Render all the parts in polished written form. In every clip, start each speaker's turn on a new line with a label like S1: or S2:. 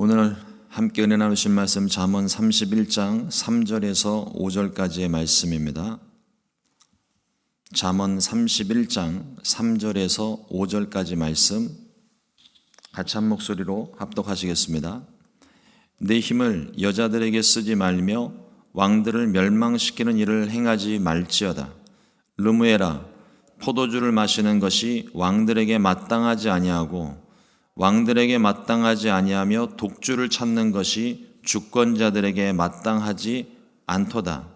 S1: 오늘 함께 은혜 나누신 말씀 잠언 31장 3절에서 5절까지의 말씀입니다. 잠언 31장 3절에서 5절까지 말씀 같이 한 목소리로 합독하시겠습니다. 내 힘을 여자들에게 쓰지 말며 왕들을 멸망시키는 일을 행하지 말지어다. 르무엘아, 포도주를 마시는 것이 왕들에게 마땅하지 아니하고 왕들에게 마땅하지 아니하며 독주를 찾는 것이 주권자들에게 마땅하지 않도다.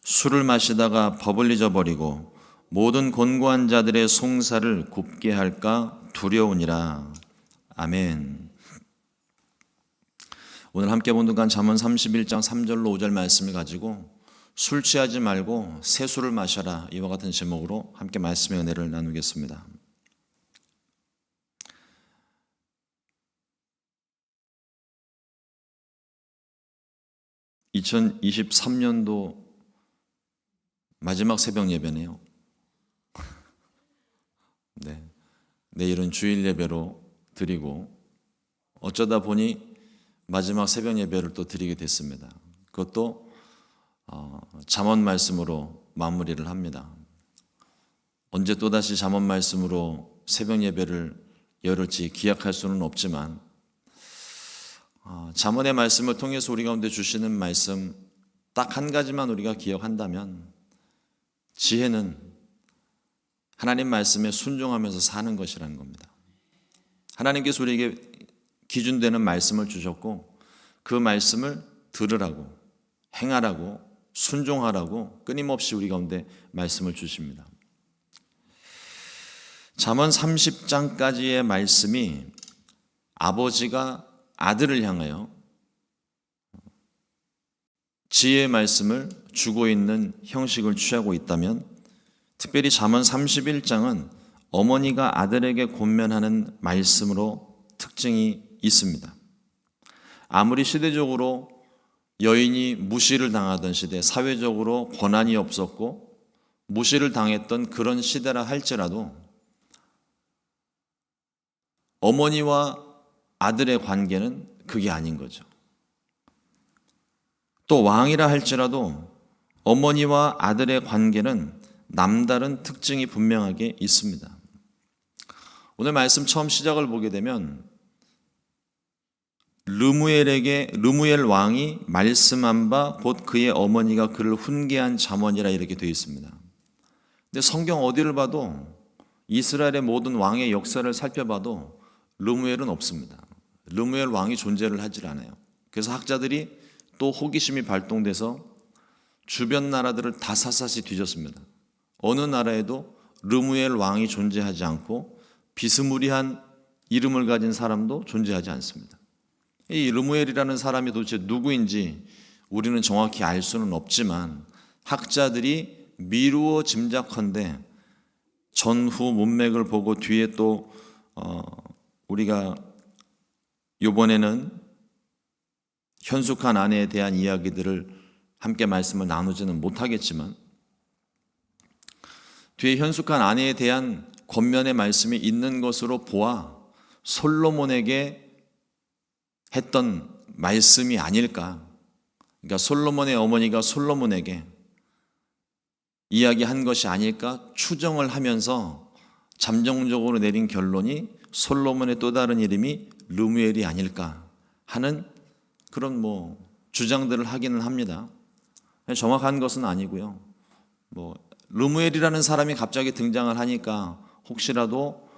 S1: 술을 마시다가 법을 잊어버리고 모든 곤고한 자들의 송사를 굽게 할까 두려우니라. 아멘. 오늘 함께 본독한 잠언 31장 3절로 5절 말씀을 가지고 술 취하지 말고 새술을 마셔라, 이와 같은 제목으로 함께 말씀의 은혜를 나누겠습니다. (2023년도) 마지막 새벽 예배네요. 네, 내일은 주일 예배로 드리고 어쩌다 보니 마지막 새벽 예배를 또 드리게 됐습니다. 그것도 잠언 말씀으로 마무리를 합니다. 언제 또다시 잠언 말씀으로 새벽 예배를 열을지 기약할 수는 없지만 잠언의 말씀을 통해서 우리 가운데 주시는 말씀 딱 한 가지만 우리가 기억한다면, 지혜는 하나님 말씀에 순종하면서 사는 것이라는 겁니다. 하나님께서 우리에게 기준되는 말씀을 주셨고 그 말씀을 들으라고, 행하라고, 순종하라고 끊임없이 우리 가운데 말씀을 주십니다. 잠언 30장까지의 말씀이 아버지가 아들을 향하여 지혜의 말씀을 주고 있는 형식을 취하고 있다면, 특별히 잠언 31장은 어머니가 아들에게 권면하는 말씀으로 특징이 있습니다. 아무리 시대적으로 여인이 무시를 당하던 시대, 사회적으로 권한이 없었고 무시를 당했던 그런 시대라 할지라도 어머니와 아들의 관계는 그게 아닌 거죠. 또 왕이라 할지라도 어머니와 아들의 관계는 남다른 특징이 분명하게 있습니다. 오늘 말씀 처음 시작을 보게 되면 르무엘 왕이 말씀한 바 곧 그의 어머니가 그를 훈계한 잠언이라 이렇게 되어 있습니다. 근데 성경 어디를 봐도, 이스라엘의 모든 왕의 역사를 살펴봐도 르무엘은 없습니다. 르무엘 왕이 존재를 하질 않아요. 그래서 학자들이 또 호기심이 발동돼서 주변 나라들을 다 샅샅이 뒤졌습니다. 어느 나라에도 르무엘 왕이 존재하지 않고 비스무리한 이름을 가진 사람도 존재하지 않습니다. 이 르무엘이라는 사람이 도대체 누구인지 우리는 정확히 알 수는 없지만 학자들이 미루어 짐작컨대 전후 문맥을 보고 뒤에 또 우리가 이번에는 현숙한 아내에 대한 이야기들을 함께 말씀을 나누지는 못하겠지만 뒤에 현숙한 아내에 대한 권면의 말씀이 있는 것으로 보아 솔로몬에게 했던 말씀이 아닐까. 그러니까 솔로몬의 어머니가 솔로몬에게 이야기한 것이 아닐까 추정을 하면서 잠정적으로 내린 결론이 솔로몬의 또 다른 이름이 르무엘이 아닐까 하는 그런 주장들을 하기는 합니다. 정확한 것은 아니고요. 르무엘이라는 사람이 갑자기 등장을 하니까 혹시라도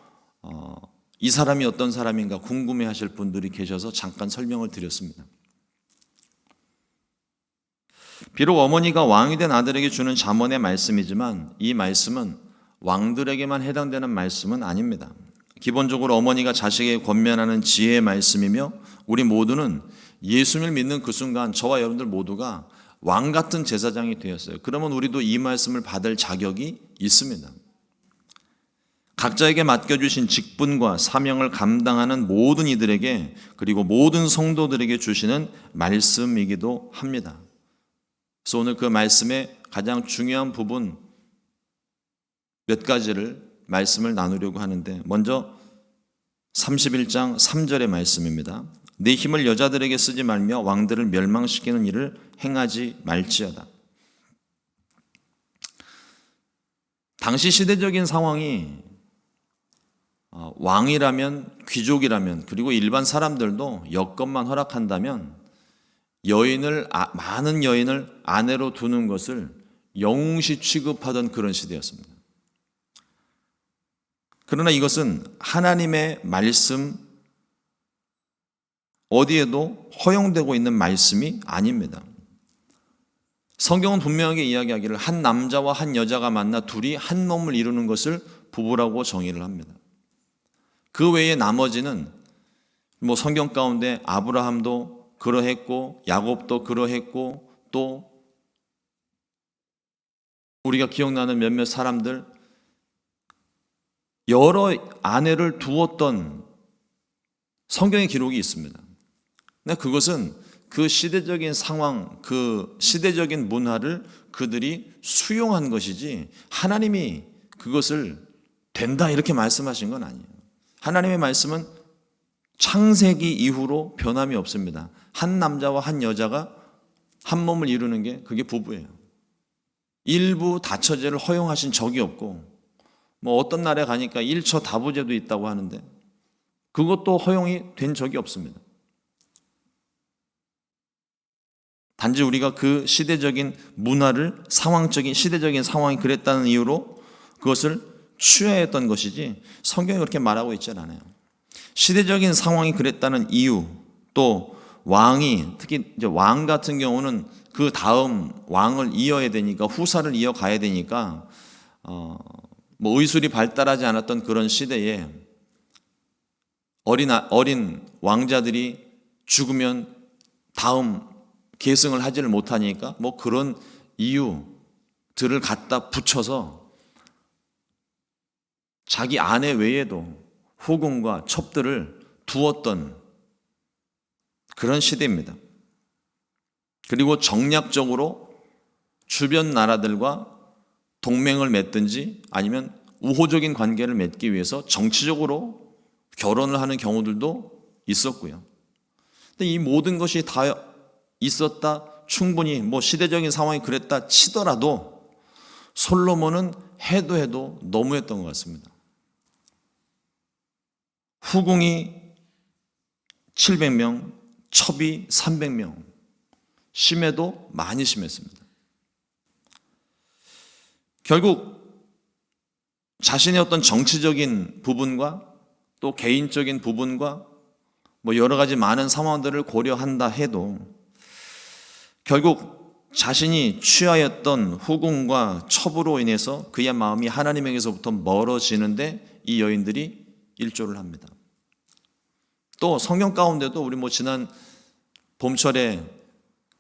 S1: 이 사람이 어떤 사람인가 궁금해하실 분들이 계셔서 잠깐 설명을 드렸습니다. 비록 어머니가 왕이 된 아들에게 주는 잠언의 말씀이지만 이 말씀은 왕들에게만 해당되는 말씀은 아닙니다. 기본적으로 어머니가 자식에게 권면하는 지혜의 말씀이며, 우리 모두는 예수님을 믿는 그 순간 저와 여러분들 모두가 왕 같은 제사장이 되었어요. 그러면 우리도 이 말씀을 받을 자격이 있습니다. 각자에게 맡겨주신 직분과 사명을 감당하는 모든 이들에게, 그리고 모든 성도들에게 주시는 말씀이기도 합니다. 그래서 오늘 그 말씀의 가장 중요한 부분 몇 가지를 말씀을 나누려고 하는데, 먼저 31장 3절의 말씀입니다. 내 힘을 여자들에게 쓰지 말며 왕들을 멸망시키는 일을 행하지 말지어다. 당시 시대적인 상황이 왕이라면, 귀족이라면, 그리고 일반 사람들도 여건만 허락한다면 많은 여인을 아내로 두는 것을 영웅시 취급하던 그런 시대였습니다. 그러나 이것은 하나님의 말씀 어디에도 허용되고 있는 말씀이 아닙니다. 성경은 분명하게 이야기하기를 한 남자와 한 여자가 만나 둘이 한 몸을 이루는 것을 부부라고 정의를 합니다. 그 외에 나머지는 성경 가운데 아브라함도 그러했고 야곱도 그러했고 또 우리가 기억나는 몇몇 사람들 여러 아내를 두었던 성경의 기록이 있습니다. 근데 그것은 그 시대적인 상황, 그 시대적인 문화를 그들이 수용한 것이지 하나님이 그것을 된다 이렇게 말씀하신 건 아니에요. 하나님의 말씀은 창세기 이후로 변함이 없습니다. 한 남자와 한 여자가 한 몸을 이루는 게 그게 부부예요. 일부 다처제를 허용하신 적이 없고 어떤 나라에 가니까 일처 다부제도 있다고 하는데 그것도 허용이 된 적이 없습니다. 단지 우리가 그 시대적인 문화를 시대적인 상황이 그랬다는 이유로 그것을 취하였던 것이지 성경이 그렇게 말하고 있지 않아요. 시대적인 상황이 그랬다는 이유, 또 왕이 특히 이제 왕 같은 경우는 그 다음 왕을 이어야 되니까 후사를 이어가야 되니까 의술이 발달하지 않았던 그런 시대에 어린 왕자들이 죽으면 다음 계승을 하지를 못하니까 그런 이유들을 갖다 붙여서 자기 아내 외에도 후궁과 첩들을 두었던 그런 시대입니다. 그리고 정략적으로 주변 나라들과 동맹을 맺든지 아니면 우호적인 관계를 맺기 위해서 정치적으로 결혼을 하는 경우들도 있었고요. 근데 이 모든 것이 다 있었다, 충분히 시대적인 상황이 그랬다 치더라도 솔로몬은 해도 너무했던 것 같습니다. 후궁이 700명, 첩이 300명, 심해도 많이 심했습니다. 결국 자신의 어떤 정치적인 부분과 또 개인적인 부분과 여러 가지 많은 상황들을 고려한다 해도 결국 자신이 취하였던 후궁과 첩으로 인해서 그의 마음이 하나님에게서부터 멀어지는데 이 여인들이 일조를 합니다. 또 성경 가운데도 우리 지난 봄철에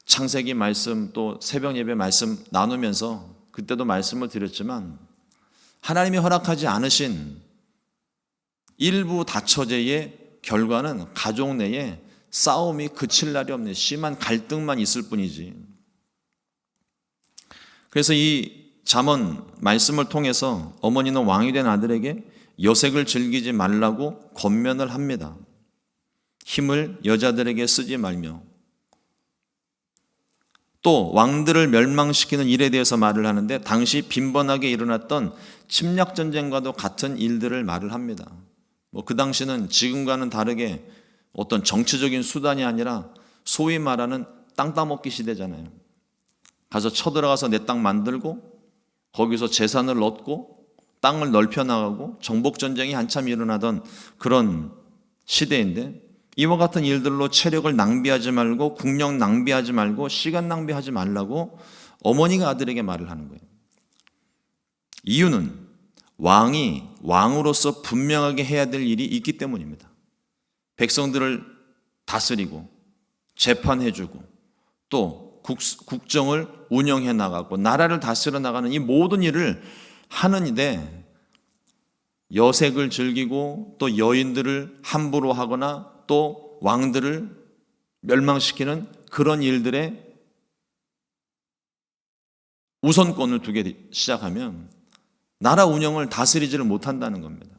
S1: 창세기 말씀 또 새벽 예배 말씀 나누면서 그때도 말씀을 드렸지만 하나님이 허락하지 않으신 일부 다처제의 결과는 가족 내에 싸움이 그칠 날이 없는 심한 갈등만 있을 뿐이지. 그래서 이 잠언 말씀을 통해서 어머니는 왕이 된 아들에게 여색을 즐기지 말라고 권면을 합니다. 힘을 여자들에게 쓰지 말며 또 왕들을 멸망시키는 일에 대해서 말을 하는데 당시 빈번하게 일어났던 침략전쟁과도 같은 일들을 말을 합니다. 그 당시는 지금과는 다르게 어떤 정치적인 수단이 아니라 소위 말하는 땅 따먹기 시대잖아요. 가서 쳐들어가서 내 땅 만들고 거기서 재산을 얻고 땅을 넓혀 나가고 정복전쟁이 한참 일어나던 그런 시대인데 이와 같은 일들로 체력을 낭비하지 말고 국력 낭비하지 말고 시간 낭비하지 말라고 어머니가 아들에게 말을 하는 거예요. 이유는 왕이 왕으로서 분명하게 해야 될 일이 있기 때문입니다. 백성들을 다스리고 재판해주고 또 국정을 운영해 나가고 나라를 다스려 나가는 이 모든 일을 하는데 여색을 즐기고 또 여인들을 함부로 하거나 또 왕들을 멸망시키는 그런 일들에 우선권을 두게 시작하면 나라 운영을 다스리지를 못한다는 겁니다.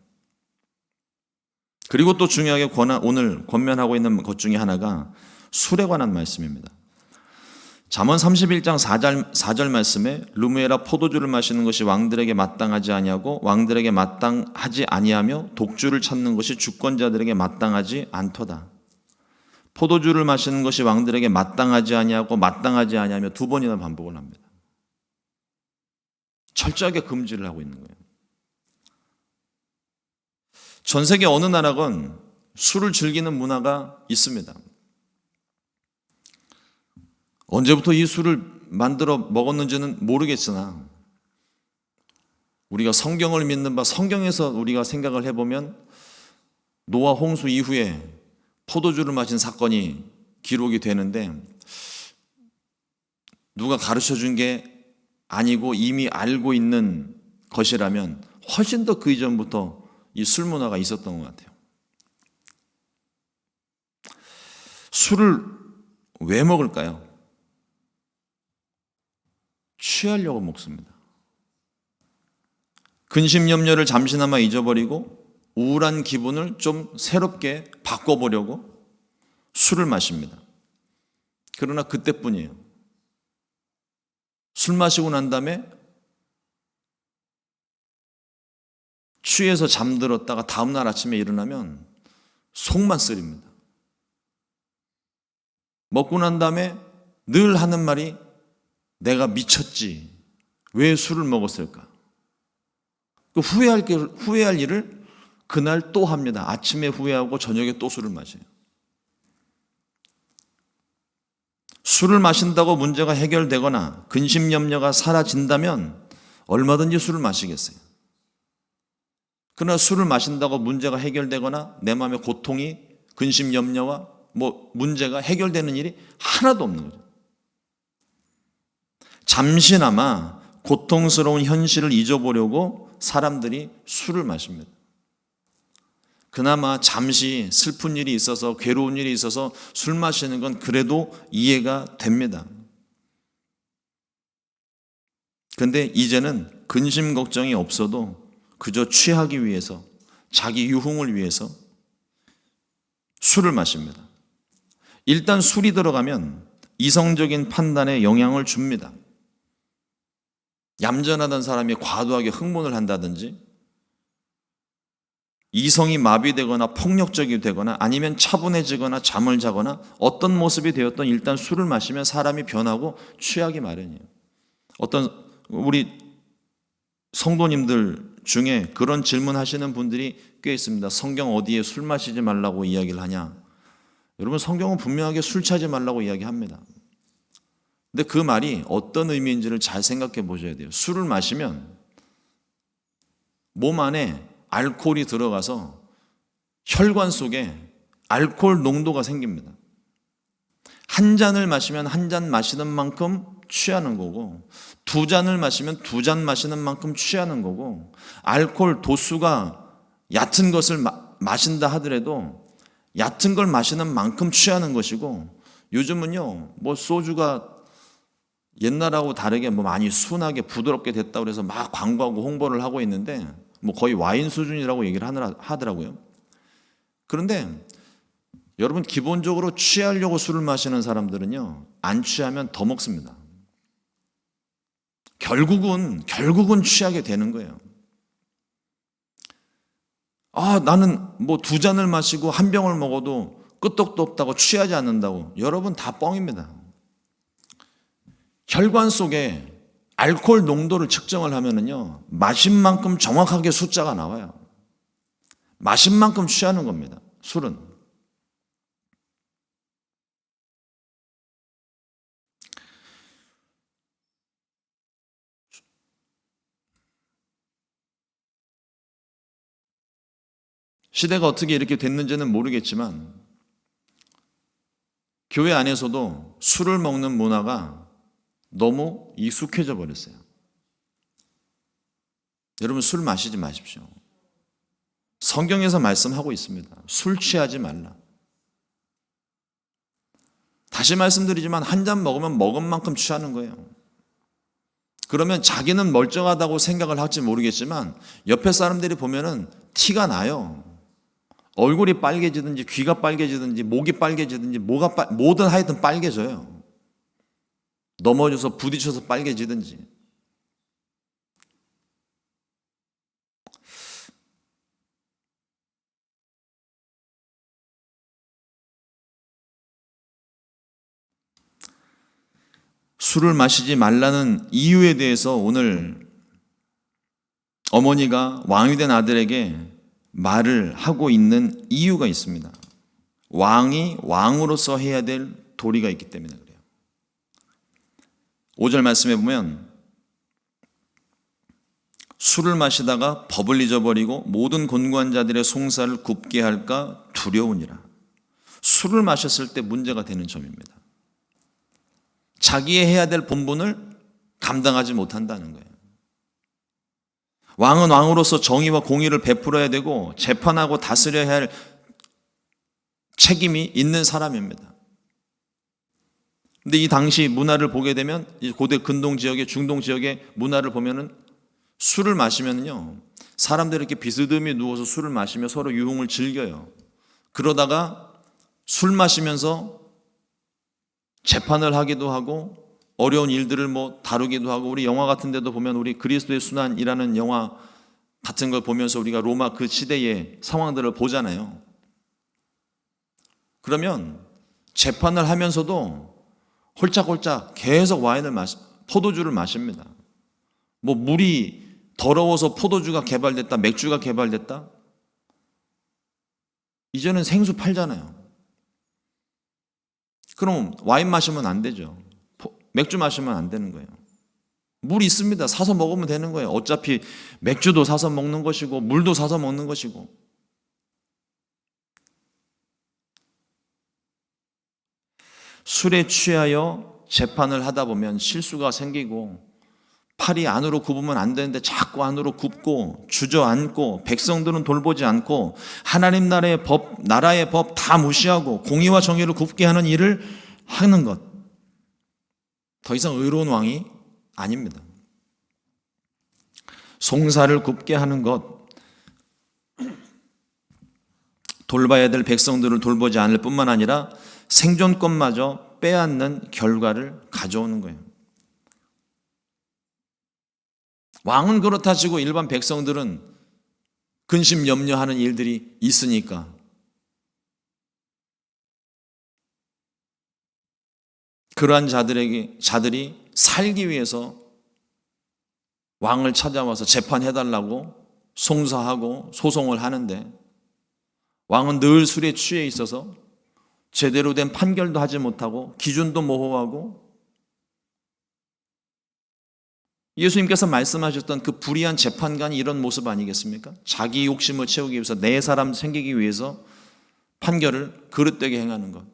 S1: 그리고 또 중요하게 오늘 권면하고 있는 것 중에 하나가 술에 관한 말씀입니다. 잠언 31장 4절 말씀에 르무엘아 포도주를 마시는 것이 왕들에게 마땅하지 아니하고 왕들에게 마땅하지 아니하며 독주를 찾는 것이 주권자들에게 마땅하지 않도다. 포도주를 마시는 것이 왕들에게 마땅하지 아니하고 마땅하지 아니하며 두 번이나 반복을 합니다. 철저하게 금지를 하고 있는 거예요. 전 세계 어느 나라건 술을 즐기는 문화가 있습니다. 언제부터 이 술을 만들어 먹었는지는 모르겠으나 우리가 성경을 믿는 바 성경에서 우리가 생각을 해보면 노아 홍수 이후에 포도주를 마신 사건이 기록이 되는데 누가 가르쳐 준 게 아니고 이미 알고 있는 것이라면 훨씬 더 그 이전부터 이 술 문화가 있었던 것 같아요. 술을 왜 먹을까요? 취하려고 먹습니다. 근심 염려를 잠시나마 잊어버리고 우울한 기분을 좀 새롭게 바꿔보려고 술을 마십니다. 그러나 그때뿐이에요. 술 마시고 난 다음에 취해서 잠들었다가 다음날 아침에 일어나면 속만 쓰립니다. 먹고 난 다음에 늘 하는 말이 내가 미쳤지. 왜 술을 먹었을까? 후회할 일을 그날 또 합니다. 아침에 후회하고 저녁에 또 술을 마셔요. 술을 마신다고 문제가 해결되거나 근심 염려가 사라진다면 얼마든지 술을 마시겠어요. 그러나 술을 마신다고 문제가 해결되거나 내 마음의 고통이 근심 염려와 문제가 해결되는 일이 하나도 없는 거죠. 잠시나마 고통스러운 현실을 잊어보려고 사람들이 술을 마십니다. 그나마 잠시 슬픈 일이 있어서 괴로운 일이 있어서 술 마시는 건 그래도 이해가 됩니다. 그런데 이제는 근심 걱정이 없어도 그저 취하기 위해서 자기 유흥을 위해서 술을 마십니다. 일단 술이 들어가면 이성적인 판단에 영향을 줍니다. 얌전하던 사람이 과도하게 흥분을 한다든지 이성이 마비되거나 폭력적이 되거나 아니면 차분해지거나 잠을 자거나 어떤 모습이 되었던 일단 술을 마시면 사람이 변하고 취하기 마련이에요. 어떤 우리 성도님들 중에 그런 질문하시는 분들이 꽤 있습니다. 성경 어디에 술 마시지 말라고 이야기를 하냐? 여러분 성경은 분명하게 술 취하지 말라고 이야기합니다. 근데 그 말이 어떤 의미인지를 잘 생각해 보셔야 돼요. 술을 마시면 몸 안에 알코올이 들어가서 혈관 속에 알코올 농도가 생깁니다. 한 잔을 마시면 한 잔 마시는 만큼 취하는 거고 두 잔을 마시면 두 잔 마시는 만큼 취하는 거고 알코올 도수가 얕은 것을 마신다 하더라도 얕은 걸 마시는 만큼 취하는 것이고 요즘은요 소주가 옛날하고 다르게 많이 순하게 부드럽게 됐다고 해서 막 광고하고 홍보를 하고 있는데 거의 와인 수준이라고 얘기를 하더라고요. 그런데 여러분 기본적으로 취하려고 술을 마시는 사람들은요 안 취하면 더 먹습니다. 결국은 취하게 되는 거예요. 나는 두 잔을 마시고 한 병을 먹어도 끄떡도 없다고 취하지 않는다고. 여러분 다 뻥입니다. 혈관 속에 알코올 농도를 측정을 하면은요, 마신 만큼 정확하게 숫자가 나와요. 마신 만큼 취하는 겁니다. 술은. 시대가 어떻게 이렇게 됐는지는 모르겠지만 교회 안에서도 술을 먹는 문화가 너무 익숙해져 버렸어요. 여러분 술 마시지 마십시오. 성경에서 말씀하고 있습니다. 술 취하지 말라. 다시 말씀드리지만 한 잔 먹으면 먹은 만큼 취하는 거예요. 그러면 자기는 멀쩡하다고 생각을 할지 모르겠지만 옆에 사람들이 보면은 티가 나요. 얼굴이 빨개지든지 귀가 빨개지든지 목이 빨개지든지 뭐든 하여튼 빨개져요. 넘어져서 부딪혀서 빨개지든지. 술을 마시지 말라는 이유에 대해서 오늘 어머니가 왕이 된 아들에게 말을 하고 있는 이유가 있습니다. 왕이 왕으로서 해야 될 도리가 있기 때문에 그래요. 5절 말씀에 보면 술을 마시다가 법을 잊어버리고 모든 곤고한 자들의 송사를 굽게 할까 두려우니라. 술을 마셨을 때 문제가 되는 점입니다. 자기의 해야 될 본분을 감당하지 못한다는 거예요. 왕은 왕으로서 정의와 공의를 베풀어야 되고 재판하고 다스려야 할 책임이 있는 사람입니다. 근데 이 당시 문화를 보게 되면 고대 근동 지역의 중동 지역의 문화를 보면은 술을 마시면요 사람들이 이렇게 비스듬히 누워서 술을 마시며 서로 유흥을 즐겨요. 그러다가 술 마시면서 재판을 하기도 하고 어려운 일들을 다루기도 하고, 우리 영화 같은 데도 보면 우리 그리스도의 순환이라는 영화 같은 걸 보면서 우리가 로마 그 시대의 상황들을 보잖아요. 그러면 재판을 하면서도 홀짝홀짝 계속 포도주를 마십니다. 물이 더러워서 포도주가 개발됐다, 맥주가 개발됐다? 이제는 생수 팔잖아요. 그럼 와인 마시면 안 되죠. 맥주 마시면 안 되는 거예요. 물 있습니다. 사서 먹으면 되는 거예요. 어차피 맥주도 사서 먹는 것이고 물도 사서 먹는 것이고. 술에 취하여 재판을 하다 보면 실수가 생기고 팔이 안으로 굽으면 안 되는데 자꾸 안으로 굽고 주저앉고 백성들은 돌보지 않고 하나님 나라의 법 다 무시하고 공의와 정의를 굽게 하는 일을 하는 것. 더 이상 의로운 왕이 아닙니다. 송사를 굽게 하는 것, 돌봐야 될 백성들을 돌보지 않을 뿐만 아니라 생존권마저 빼앗는 결과를 가져오는 거예요. 왕은 그렇다 치고 일반 백성들은 근심 염려하는 일들이 있으니까 그러한 자들이 살기 위해서 왕을 찾아와서 재판해달라고 송사하고 소송을 하는데, 왕은 늘 술에 취해 있어서 제대로 된 판결도 하지 못하고 기준도 모호하고, 예수님께서 말씀하셨던 그 불의한 재판관이 이런 모습 아니겠습니까? 자기 욕심을 채우기 위해서, 내 사람 생기기 위해서 판결을 그릇되게 행하는 것.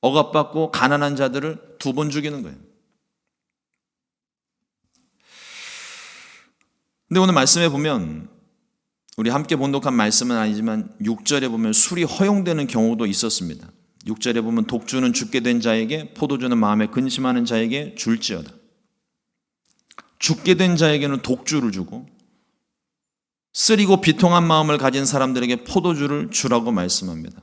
S1: 억압받고 가난한 자들을 2번 죽이는 거예요. 근데 오늘 말씀에 보면, 우리 함께 본독한 말씀은 아니지만 6절에 보면 술이 허용되는 경우도 있었습니다. 6절에 보면 독주는 죽게 된 자에게, 포도주는 마음에 근심하는 자에게 줄지어다. 죽게 된 자에게는 독주를 주고 쓰리고 비통한 마음을 가진 사람들에게 포도주를 주라고 말씀합니다.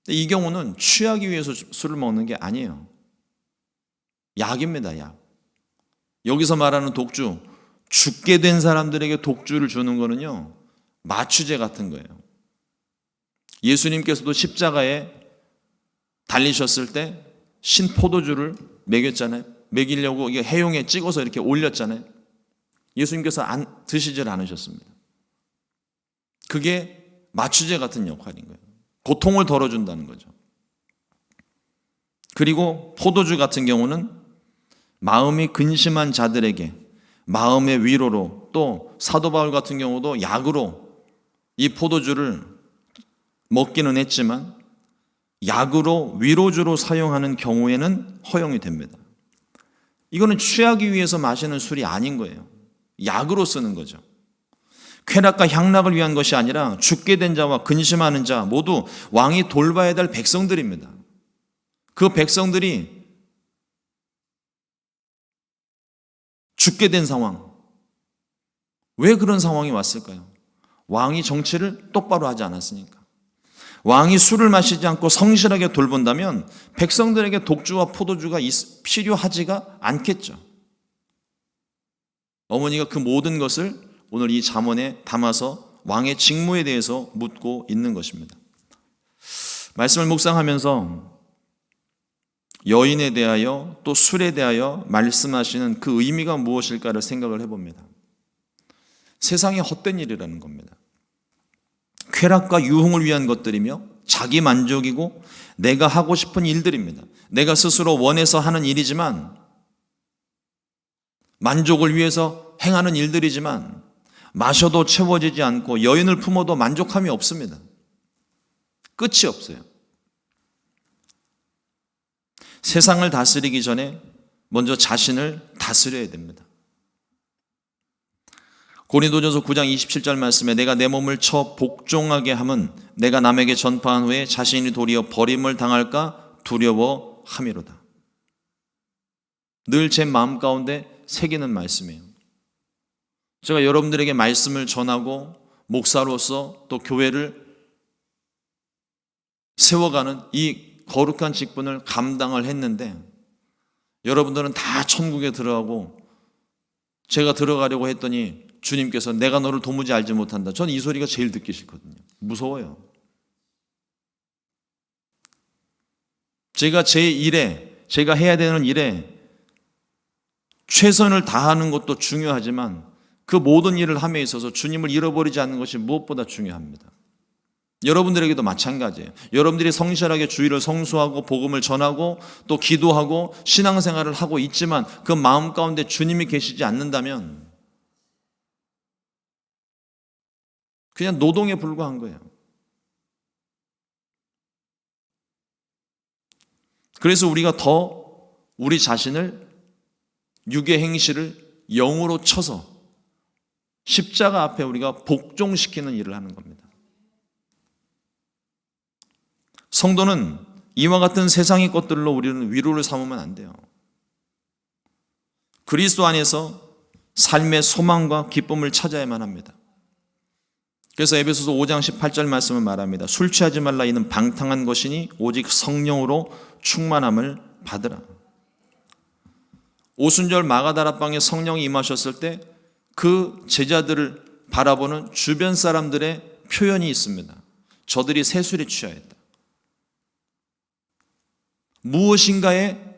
S1: 이 경우는 취하기 위해서 술을 먹는 게 아니에요. 약입니다, 약. 여기서 말하는 독주, 죽게 된 사람들에게 독주를 주는 거는요, 마취제 같은 거예요. 예수님께서도 십자가에 달리셨을 때 신포도주를 먹였잖아요. 먹이려고 이게 해용에 찍어서 이렇게 올렸잖아요. 예수님께서 드시질 않으셨습니다. 그게 마취제 같은 역할인 거예요. 고통을 덜어준다는 거죠. 그리고 포도주 같은 경우는 마음이 근심한 자들에게 마음의 위로로, 또 사도 바울 같은 경우도 약으로 이 포도주를 먹기는 했지만 약으로 위로주로 사용하는 경우에는 허용이 됩니다. 이거는 취하기 위해서 마시는 술이 아닌 거예요. 약으로 쓰는 거죠. 쾌락과 향락을 위한 것이 아니라 죽게 된 자와 근심하는 자 모두 왕이 돌봐야 될 백성들입니다. 그 백성들이 죽게 된 상황, 왜 그런 상황이 왔을까요? 왕이 정치를 똑바로 하지 않았으니까. 왕이 술을 마시지 않고 성실하게 돌본다면 백성들에게 독주와 포도주가 필요하지가 않겠죠. 어머니가 그 모든 것을 오늘 이 잠언에 담아서 왕의 직무에 대해서 묻고 있는 것입니다. 말씀을 묵상하면서 여인에 대하여 또 술에 대하여 말씀하시는 그 의미가 무엇일까를 생각을 해봅니다. 세상에 헛된 일이라는 겁니다. 쾌락과 유흥을 위한 것들이며 자기 만족이고 내가 하고 싶은 일들입니다. 내가 스스로 원해서 하는 일이지만, 만족을 위해서 행하는 일들이지만 마셔도 채워지지 않고 여인을 품어도 만족함이 없습니다. 끝이 없어요. 세상을 다스리기 전에 먼저 자신을 다스려야 됩니다. 고린도전서 9장 27절 말씀에 내가 내 몸을 쳐 복종하게 함은 내가 남에게 전파한 후에 자신이 도리어 버림을 당할까 두려워함이로다. 늘 제 마음 가운데 새기는 말씀이에요. 제가 여러분들에게 말씀을 전하고 목사로서 또 교회를 세워가는 이 거룩한 직분을 감당을 했는데, 여러분들은 다 천국에 들어가고 제가 들어가려고 했더니 주님께서 내가 너를 도무지 알지 못한다. 저는 이 소리가 제일 듣기 싫거든요. 무서워요. 제가 제 일에, 제가 해야 되는 일에 최선을 다하는 것도 중요하지만 그 모든 일을 함에 있어서 주님을 잃어버리지 않는 것이 무엇보다 중요합니다. 여러분들에게도 마찬가지예요. 여러분들이 성실하게 주일을 성수하고 복음을 전하고 또 기도하고 신앙생활을 하고 있지만 그 마음 가운데 주님이 계시지 않는다면 그냥 노동에 불과한 거예요. 그래서 우리가 더 우리 자신을, 육의 행실을 영으로 쳐서 십자가 앞에 우리가 복종시키는 일을 하는 겁니다. 성도는 이와 같은 세상의 것들로 우리는 위로를 삼으면 안 돼요. 그리스도 안에서 삶의 소망과 기쁨을 찾아야만 합니다. 그래서 에베소서 5장 18절 말씀을 말합니다. 술 취하지 말라. 이는 방탕한 것이니 오직 성령으로 충만함을 받으라. 오순절 마가다락방에 성령이 임하셨을 때 그 제자들을 바라보는 주변 사람들의 표현이 있습니다. 저들이 세술에 취하였다. 무엇인가에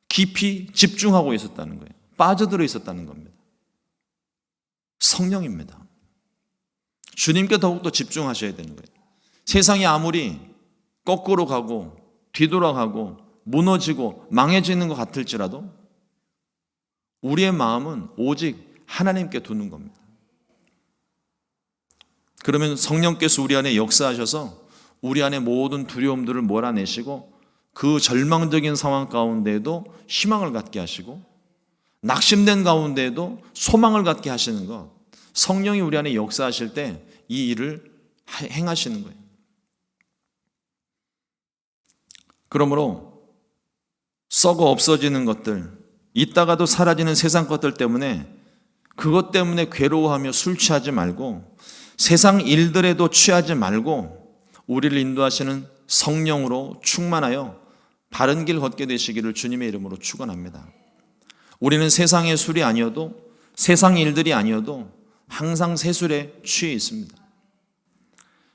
S1: 깊이 집중하고 있었다는 거예요. 빠져들어 있었다는 겁니다. 성령입니다. 주님께 더욱더 집중하셔야 되는 거예요. 세상이 아무리 거꾸로 가고 뒤돌아가고 무너지고 망해지는 것 같을지라도 우리의 마음은 오직 하나님께 두는 겁니다. 그러면 성령께서 우리 안에 역사하셔서 우리 안에 모든 두려움들을 몰아내시고 그 절망적인 상황 가운데에도 희망을 갖게 하시고 낙심된 가운데에도 소망을 갖게 하시는 것, 성령이 우리 안에 역사하실 때 이 일을 행하시는 거예요. 그러므로 썩어 없어지는 것들, 있다가도 사라지는 세상 것들 때문에 그것 때문에 괴로워하며 술 취하지 말고 세상 일들에도 취하지 말고 우리를 인도하시는 성령으로 충만하여 바른 길 걷게 되시기를 주님의 이름으로 축원합니다. 우리는 세상의 술이 아니어도 세상 일들이 아니어도 항상 세술에 취해 있습니다.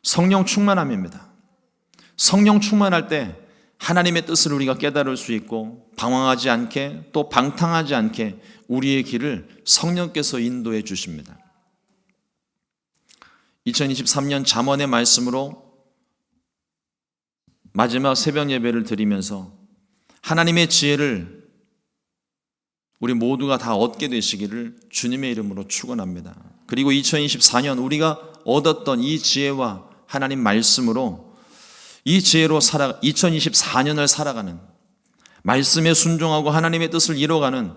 S1: 성령 충만함입니다. 성령 충만할 때 하나님의 뜻을 우리가 깨달을 수 있고 방황하지 않게 또 방탕하지 않게 우리의 길을 성령께서 인도해 주십니다. 2023년 잠언의 말씀으로 마지막 새벽 예배를 드리면서 하나님의 지혜를 우리 모두가 다 얻게 되시기를 주님의 이름으로 축원합니다. 그리고 2024년 우리가 얻었던 이 지혜와 하나님 말씀으로 이 지혜로 2024년을 살아가는, 말씀에 순종하고 하나님의 뜻을 이뤄가는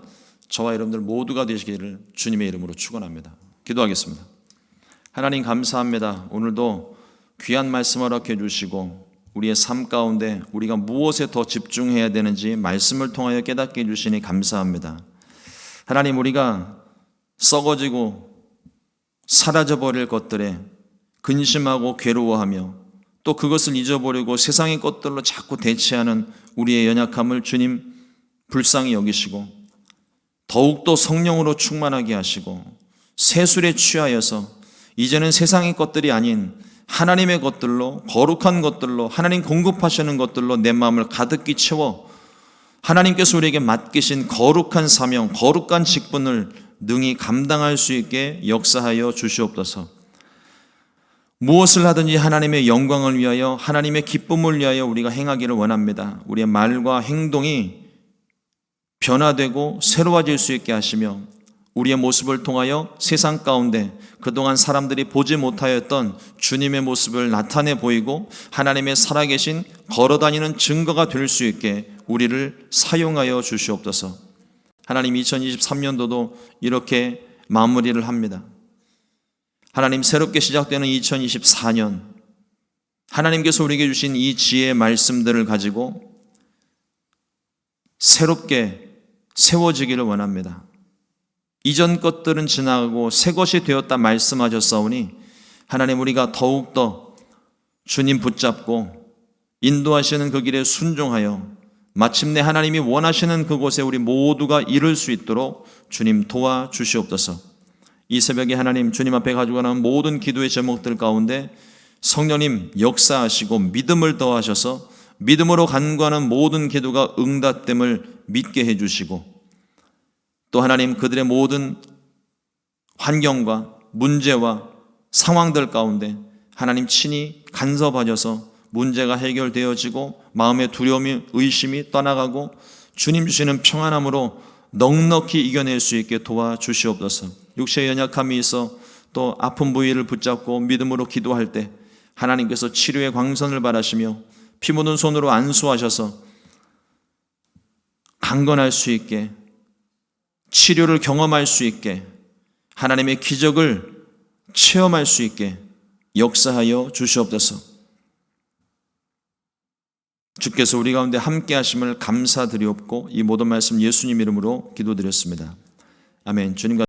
S1: 저와 여러분들 모두가 되시기를 주님의 이름으로 축원합니다. 기도하겠습니다. 하나님 감사합니다. 오늘도 귀한 말씀 허락해 주시고 우리의 삶 가운데 우리가 무엇에 더 집중해야 되는지 말씀을 통하여 깨닫게 해주시니 감사합니다. 하나님, 우리가 썩어지고 사라져버릴 것들에 근심하고 괴로워하며 또 그것을 잊어버리고 세상의 것들로 자꾸 대체하는 우리의 연약함을 주님 불쌍히 여기시고 더욱더 성령으로 충만하게 하시고 세술에 취하여서 이제는 세상의 것들이 아닌 하나님의 것들로, 거룩한 것들로, 하나님 공급하시는 것들로 내 마음을 가득히 채워 하나님께서 우리에게 맡기신 거룩한 사명, 거룩한 직분을 능히 감당할 수 있게 역사하여 주시옵소서. 무엇을 하든지 하나님의 영광을 위하여, 하나님의 기쁨을 위하여 우리가 행하기를 원합니다. 우리의 말과 행동이 변화되고 새로워질 수 있게 하시며 우리의 모습을 통하여 세상 가운데 그동안 사람들이 보지 못하였던 주님의 모습을 나타내 보이고 하나님의 살아계신 걸어다니는 증거가 될 수 있게 우리를 사용하여 주시옵소서. 하나님 2023년도도 이렇게 마무리를 합니다. 하나님 새롭게 시작되는 2024년 하나님께서 우리에게 주신 이 지혜의 말씀들을 가지고 새롭게 세워지기를 원합니다. 이전 것들은 지나가고 새 것이 되었다 말씀하셨사오니 하나님 우리가 더욱더 주님 붙잡고 인도하시는 그 길에 순종하여 마침내 하나님이 원하시는 그곳에 우리 모두가 이룰 수 있도록 주님 도와주시옵소서. 이 새벽에 하나님 주님 앞에 가지고 나온 모든 기도의 제목들 가운데 성령님 역사하시고 믿음을 더하셔서 믿음으로 간구하는 모든 기도가 응답됨을 믿게 해주시고 또 하나님 그들의 모든 환경과 문제와 상황들 가운데 하나님 친히 간섭하셔서 문제가 해결되어지고 마음의 두려움이 의심이 떠나가고 주님 주시는 평안함으로 넉넉히 이겨낼 수 있게 도와주시옵소서. 육체의 연약함이 있어 또 아픈 부위를 붙잡고 믿음으로 기도할 때 하나님께서 치료의 광선을 바라시며 피 묻은 손으로 안수하셔서 강건할 수 있게 치료를 경험할 수 있게 하나님의 기적을 체험할 수 있게 역사하여 주시옵소서. 주께서 우리 가운데 함께 하심을 감사드리옵고 이 모든 말씀 예수님 이름으로 기도드렸습니다. 아멘. 주님과